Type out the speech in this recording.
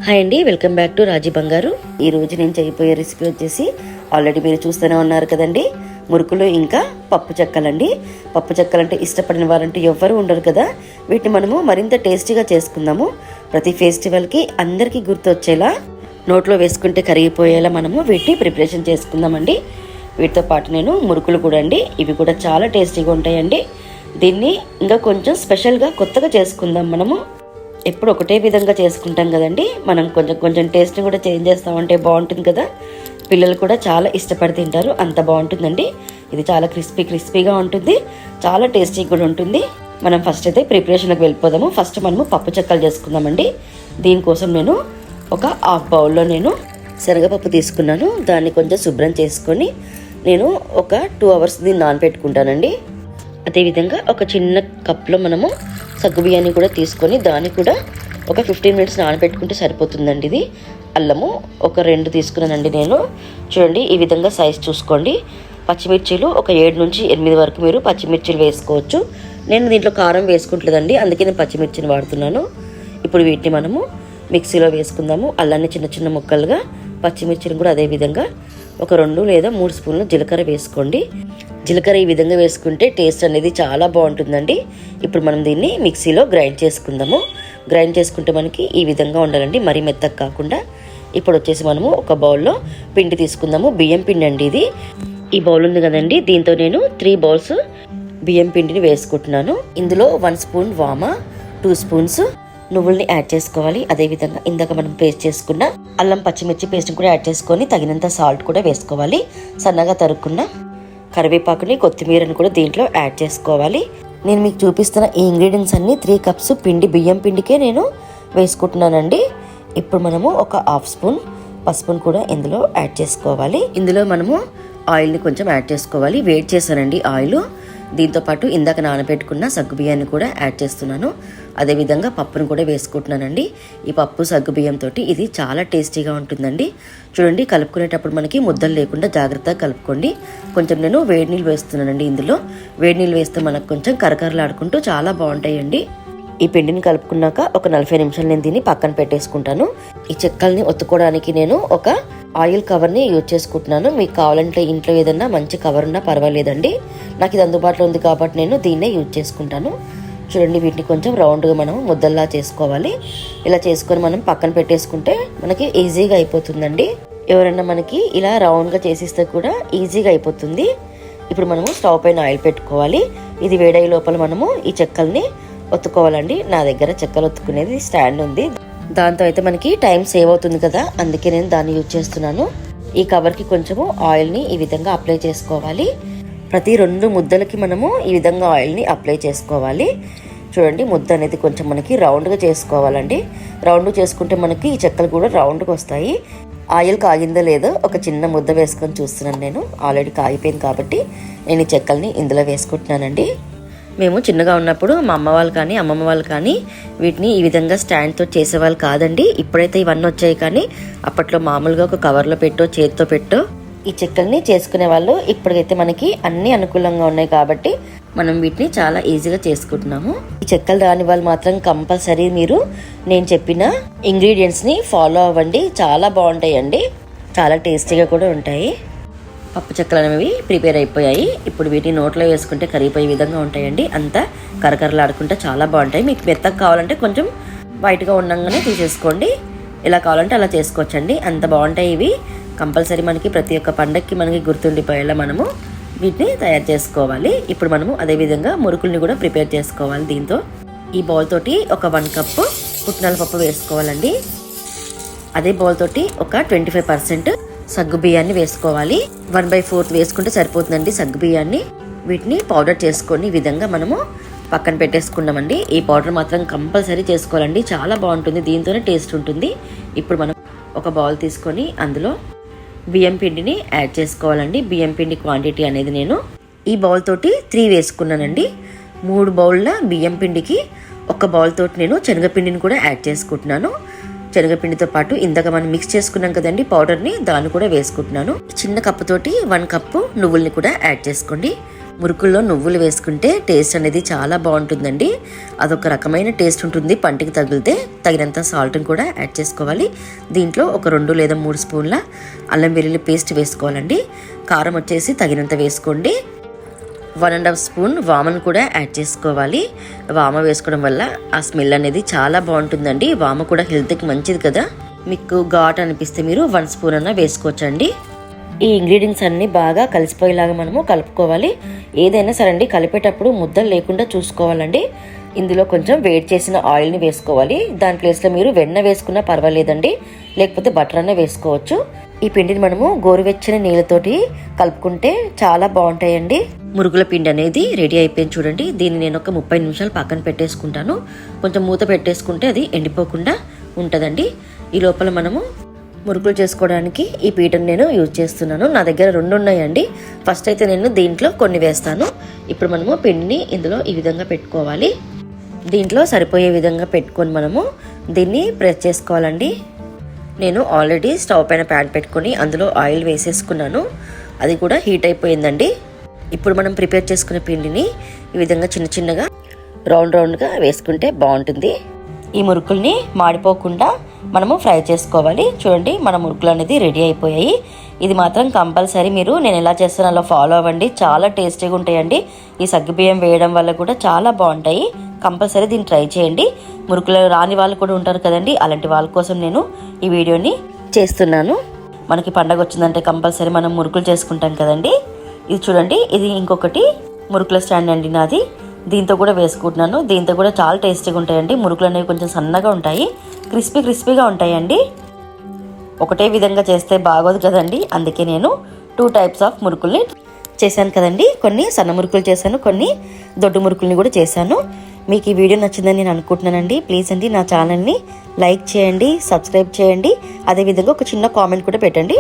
Hi అండి, welcome back to రాజీ బంగారు. ఈరోజు నేను చేయబోయే రెసిపీ వచ్చేసి ఆల్రెడీ మీరు చూస్తూనే ఉన్నారు కదండి, మురుకులు ఇంకా పప్పు చెక్కలండి. పప్పు చెక్కలంటే ఇష్టపడిన వారంటే ఎవ్వరూ ఉండరు కదా. వీటిని మనము మరింత టేస్టీగా చేసుకుందాము. ప్రతి ఫెస్టివల్కి అందరికీ గుర్తొచ్చేలా, నోట్లో వేసుకుంటే కరిగిపోయేలా మనము వీటిని ప్రిపరేషన్ చేసుకుందామండి. వీటితో పాటు నేను మురుకులు కూడా అండి, ఇవి కూడా చాలా టేస్టీగా ఉంటాయండి. దీన్ని ఇంకా కొంచెం స్పెషల్గా కొత్తగా చేసుకుందాం. మనము ఎప్పుడు ఒకటే విధంగా చేసుకుంటాం కదండి, మనం కొంచెం టేస్ట్ని కూడా చేంజ్ చేస్తామంటే బాగుంటుంది కదా. పిల్లలు కూడా చాలా ఇష్టపడి తింటారు, అంత బాగుంటుందండి. ఇది చాలా క్రిస్పీగా ఉంటుంది, చాలా టేస్టీగా కూడా ఉంటుంది. మనం ఫస్ట్ అయితే ప్రిపరేషన్కి వెళ్ళిపోదాము. ఫస్ట్ మనము పప్పు చెక్కలు చేసుకుందామండి. దీనికోసం నేను ఒక హాఫ్ బౌల్లో నేను శనగపప్పు తీసుకున్నాను. దాన్ని కొంచెం శుభ్రం చేసుకొని నేను ఒక 2 hours దీన్ని నానబెట్టుకుంటానండి. అదేవిధంగా ఒక చిన్న కప్లో మనము సగ్గుబియ్యాన్ని కూడా తీసుకొని దాన్ని కూడా ఒక 15 minutes నానబెట్టుకుంటే సరిపోతుందండి. ఇది అల్లము ఒక 2 తీసుకున్నానండి నేను. చూడండి, ఈ విధంగా సైజ్ చూసుకోండి. పచ్చిమిర్చీలు ఒక 7 నుంచి 8 వరకు మీరు పచ్చిమిర్చీలు వేసుకోవచ్చు. నేను దీంట్లో కారం వేసుకుంటలేదండి, అందుకే నేను పచ్చిమిర్చిని వాడుతున్నాను. ఇప్పుడు వీటిని మనము మిక్సీలో వేసుకుందాము. అల్లాన్ని చిన్న ముక్కలుగా, పచ్చిమిర్చిని కూడా అదేవిధంగా ఒక 2 లేదా 3 స్పూన్లు జీలకర్ర వేసుకోండి. జీలకర్ర ఈ విధంగా వేసుకుంటే టేస్ట్ అనేది చాలా బాగుంటుందండి. ఇప్పుడు మనం దీన్ని మిక్సీలో గ్రైండ్ చేసుకుందాము. గ్రైండ్ చేసుకుంటే మనకి ఈ విధంగా ఉండాలండి, మరీ మెత్తగా కాకుండా. ఇప్పుడు వచ్చేసి మనము ఒక బౌల్లో పిండి తీసుకుందాము. బియ్యం పిండి అండి ఇది. ఈ బౌల్ ఉంది కదండి, దీంతో నేను 3 bowls బియ్యం పిండిని వేసుకుంటున్నాను. ఇందులో 1 స్పూన్ వామ, 2 స్పూన్స్ నువ్వుల్ని యాడ్ చేసుకోవాలి. అదేవిధంగా ఇందాక మనం పేస్ట్ చేసుకున్న అల్లం పచ్చిమిర్చి పేస్ట్ కూడా యాడ్ చేసుకొని తగినంత సాల్ట్ కూడా వేసుకోవాలి. సన్నగా తరుక్కున్న కరివేపాకుని, కొత్తిమీరని కూడా దీంట్లో యాడ్ చేసుకోవాలి. నేను మీకు చూపిస్తున్న ఈ ఇంగ్రీడియంట్స్ అన్ని 3 cups పిండి, బియ్యం పిండికే నేను వేసుకుంటున్నానండి. ఇప్పుడు మనము ఒక 1/2 స్పూన్ పసుపును కూడా ఇందులో యాడ్ చేసుకోవాలి. ఇందులో మనము ఆయిల్ని కొంచెం యాడ్ చేసుకోవాలి. వేడి చేశానండి ఆయిల్. దీంతోపాటు ఇందాక నానబెట్టుకున్న సగ్గుబియ్యాన్ని కూడా యాడ్ చేస్తున్నాను. అదేవిధంగా పప్పును కూడా వేసుకుంటున్నానండి. ఈ పప్పు సగ్గుబియ్యంతో ఇది చాలా టేస్టీగా ఉంటుందండి. చూడండి, కలుపుకునేటప్పుడు మనకి ముద్దలు లేకుండా జాగ్రత్తగా కలుపుకోండి. కొంచెం నేను వేడి నీళ్ళు వేస్తున్నానండి. ఇందులో వేడి నీళ్ళు వేస్తే మనకు కొంచెం కరకరలాడుకుంటూ చాలా బాగుంటాయండి. ఈ పిండిని కలుపుకున్నాక ఒక 40 నిమిషాలు నేను దీన్ని పక్కన పెట్టేసుకుంటాను. ఈ చెక్కల్ని ఒత్తుకోవడానికి నేను ఒక ఆయిల్ కవర్ని యూజ్ చేసుకుంటున్నాను. మీకు కావాలంటే ఇంట్లో ఏదన్నా మంచి కవర్ ఉన్నా పర్వాలేదండి. నాకు ఇది అందుబాటులో ఉంది కాబట్టి నేను దీన్నే యూజ్ చేసుకుంటాను. చూడండి, వీటిని కొంచెం రౌండ్గా మనం ముద్దల్లా చేసుకోవాలి. ఇలా చేసుకొని మనం పక్కన పెట్టేసుకుంటే మనకి ఈజీగా అయిపోతుందండి. ఎవరైనా మనకి ఇలా రౌండ్గా చేసిస్తే కూడా ఈజీగా అయిపోతుంది. ఇప్పుడు మనము స్టవ్ పైన ఆయిల్ పెట్టుకోవాలి. ఇది వేడయ్యే లోపల మనము ఈ చెక్కల్ని ఒత్తుకోవాలండి. నా దగ్గర చెక్కలు ఒత్తుకునేది స్టాండ్ ఉంది, దాంతో అయితే మనకి టైం సేవ్ అవుతుంది కదా, అందుకే నేను దాన్ని యూజ్ చేస్తున్నాను. ఈ కవర్కి కొంచెము ఆయిల్ని ఈ విధంగా అప్లై చేసుకోవాలి. ప్రతి 2 ముద్దలకి మనము ఈ విధంగా ఆయిల్ని అప్లై చేసుకోవాలి. చూడండి, ముద్ద అనేది కొంచెం మనకి రౌండ్గా చేసుకోవాలండి. రౌండ్ చేసుకుంటే మనకి ఈ చెక్కలు కూడా రౌండ్గా వస్తాయి. ఆయిల్ కాగిందో లేదో ఒక చిన్న ముద్ద వేసుకొని చూస్తున్నాను నేను. ఆల్రెడీ కాగిపోయింది కాబట్టి నేను ఈ చెక్కల్ని ఇందులో వేసుకుంటున్నానండి. మేము చిన్నగా ఉన్నప్పుడు మా అమ్మ వాళ్ళు కానీ అమ్మమ్మ వాళ్ళు కానీ వీటిని ఈ విధంగా స్టాండ్తో చేసేవాళ్ళు కాదండి. ఇప్పుడైతే ఇవన్నీ వచ్చాయి, కానీ అప్పట్లో మామూలుగా ఒక కవర్లో పెట్టో చేతితో పెట్టో ఈ చెక్కల్ని చేసుకునే వాళ్ళు. ఇప్పటికైతే మనకి అన్ని అనుకూలంగా ఉన్నాయి కాబట్టి మనం వీటిని చాలా ఈజీగా చేసుకుంటున్నాము. ఈ చెక్కలు రాని వాళ్ళు మాత్రం కంపల్సరీ మీరు నేను చెప్పిన ఇంగ్రీడియంట్స్ని ఫాలో అవ్వండి, చాలా బాగుంటాయండి, చాలా టేస్టీగా కూడా ఉంటాయి. పప్పు చెక్కలు అనేవి ప్రిపేర్ అయిపోయాయి. ఇప్పుడు వీటిని నోట్లో వేసుకుంటే కరిగిపోయే విధంగా ఉంటాయండి. అంతా కరకరలాడుకుంటే చాలా బాగుంటాయి. మీకు మెత్తగా కావాలంటే కొంచెం వైట్గా ఉండగానే తీసేసుకోండి, ఇలా కావాలంటే అలా చేసుకోవచ్చండి. అంత బాగుంటాయి ఇవి. కంపల్సరీ మనకి ప్రతి ఒక్క పండగకి మనకి గుర్తుండిపోయేలా మనము వీటిని తయారు చేసుకోవాలి. ఇప్పుడు మనము అదేవిధంగా మురుకుల్ని కూడా ప్రిపేర్ చేసుకోవాలి. దీంతో ఈ బౌల్ తోటి ఒక 1 cup పుట్నాల పప్పు వేసుకోవాలండి. అదే బౌల్ తోటి ఒక 25% సగ్గు బియ్యాన్ని వేసుకోవాలి. 1/4 వేసుకుంటే సరిపోతుందండి సగ్గు బియ్యాన్ని. వీటిని పౌడర్ చేసుకొని ఈ విధంగా మనము పక్కన పెట్టేసుకున్నామండి. ఈ పౌడర్ మాత్రం కంపల్సరీ చేసుకోవాలండి, చాలా బాగుంటుంది, దీంతోనే టేస్ట్ ఉంటుంది. ఇప్పుడు మనం ఒక బౌల్ తీసుకొని అందులో బియ్యం పిండిని యాడ్ చేసుకోవాలండి. బియ్యం పిండి క్వాంటిటీ అనేది నేను ఈ బౌల్ తోటి 3 వేసుకున్నానండి. 3 బౌల్ల బియ్యం పిండికి ఒక బౌల్ తోటి నేను శనగపిండిని కూడా యాడ్ చేసుకుంటున్నాను. శనగపిండితో పాటు ఇందాక మనం మిక్స్ చేసుకున్నాం కదండి పౌడర్ని, దాన్ని కూడా వేసుకుంటున్నాను. చిన్న కప్పు తోటి 1 cup నువ్వుల్ని కూడా యాడ్ చేసుకోండి. మురుకుల్లో నువ్వులు వేసుకుంటే టేస్ట్ అనేది చాలా బాగుంటుందండి. అదొక రకమైన టేస్ట్ ఉంటుంది. పంటికి తగిలితే తగినంత సాల్ట్ని కూడా యాడ్ చేసుకోవాలి. దీంట్లో ఒక 2 లేదా 3 స్పూన్ల అల్లం వెల్లుల్లి పేస్ట్ వేసుకోవాలండి. కారం వచ్చేసి తగినంత వేసుకోండి. 1.5 స్పూన్ వామను కూడా యాడ్ చేసుకోవాలి. వామ వేసుకోవడం వల్ల ఆ స్మెల్ అనేది చాలా బాగుంటుందండి. వామ కూడా హెల్త్కి మంచిది కదా. మీకు ఘాట్ అనిపిస్తే మీరు 1 స్పూన్ అన్న వేసుకోవచ్చండి. ఈ ఇంగ్రీడియంట్స్ అన్నీ బాగా కలిసిపోయేలాగా మనము కలుపుకోవాలి. ఏదైనా సరే అండి, కలిపేటప్పుడు ముద్దలు లేకుండా చూసుకోవాలండి. ఇందులో కొంచెం వేడి చేసిన ఆయిల్ని వేసుకోవాలి. దాని ప్లేస్లో మీరు వెన్న వేసుకున్నా పర్వాలేదండి, లేకపోతే బటర్ అన్న వేసుకోవచ్చు. ఈ పిండిని మనము గోరువెచ్చని నీళ్ళతోటి కలుపుకుంటే చాలా బాగుంటాయండి. మురుగుల పిండి అనేది రెడీ అయిపోయింది చూడండి. దీన్ని నేను ఒక 30 నిమిషాలు పక్కన పెట్టేసుకుంటాను. కొంచెం మూత పెట్టేసుకుంటే అది ఎండిపోకుండా ఉంటుందండి. ఈ లోపల మనము మురుకులు చేసుకోవడానికి ఈ పీటను నేను యూజ్ చేస్తున్నాను. నా దగ్గర 2 ఉన్నాయండి. ఫస్ట్ అయితే నేను దీంట్లో కొన్ని వేస్తాను. ఇప్పుడు మనము పిండిని ఇందులో ఈ విధంగా పెట్టుకోవాలి. దీంట్లో సరిపోయే విధంగా పెట్టుకొని మనము దీన్ని ప్రెస్ చేసుకోవాలండి. నేను ఆల్రెడీ స్టవ్ పైన ప్యాన్ పెట్టుకొని అందులో ఆయిల్ వేసేసుకున్నాను. అది కూడా హీట్ అయిపోయిందండి. ఇప్పుడు మనం ప్రిపేర్ చేసుకున్న పిండిని ఈ విధంగా చిన్న చిన్నగా రౌండ్గా వేసుకుంటే బాగుంటుంది. ఈ మురుకుల్ని మాడిపోకుండా మనము ఫ్రై చేసుకోవాలి. చూడండి, మన మురుకులు అనేది రెడీ అయిపోయాయి. ఇది మాత్రం కంపల్సరీ మీరు నేను ఎలా చేస్తానో అలా ఫాలో అవ్వండి. చాలా టేస్టీగా ఉంటాయండి. ఈ సగ్గుబియ్యం వేయడం వల్ల కూడా చాలా బాగుంటాయి. కంపల్సరీ దీన్ని ట్రై చేయండి. మురుకులు రాని వాళ్ళు కూడా ఉంటారు కదండి, అలాంటి వాళ్ళ కోసం నేను ఈ వీడియోని చేస్తున్నాను. మనకి పండగ వచ్చిందంటే కంపల్సరీ మనం మురుకులు చేసుకుంటాం కదండి. ఇది చూడండి, ఇది ఇంకొకటి మురుకుల స్టాండ్ అండి నాది. దీంతో కూడా వేసుకుంటున్నాను. దీంతో కూడా చాలా టేస్టీగా ఉంటాయండి. మురుకులు అనేవి కొంచెం సన్నగా ఉంటాయి, క్రిస్పీగా ఉంటాయండి. ఒకటే విధంగా చేస్తే బాగోదు కదండి, అందుకే నేను 2 టైప్స్ ఆఫ్ మురుకుల్ని చేశాను కదండి. కొన్ని సన్న మురుకులు చేశాను, కొన్ని దొడ్డు మురుకుల్ని కూడా చేశాను. మీకు ఈ వీడియో నచ్చిందని నేను అనుకుంటున్నానండి. ప్లీజ్ అండి నా ఛానల్ని లైక్ చేయండి, సబ్స్క్రైబ్ చేయండి. అదేవిధంగా ఒక చిన్న కామెంట్ కూడా పెట్టండి.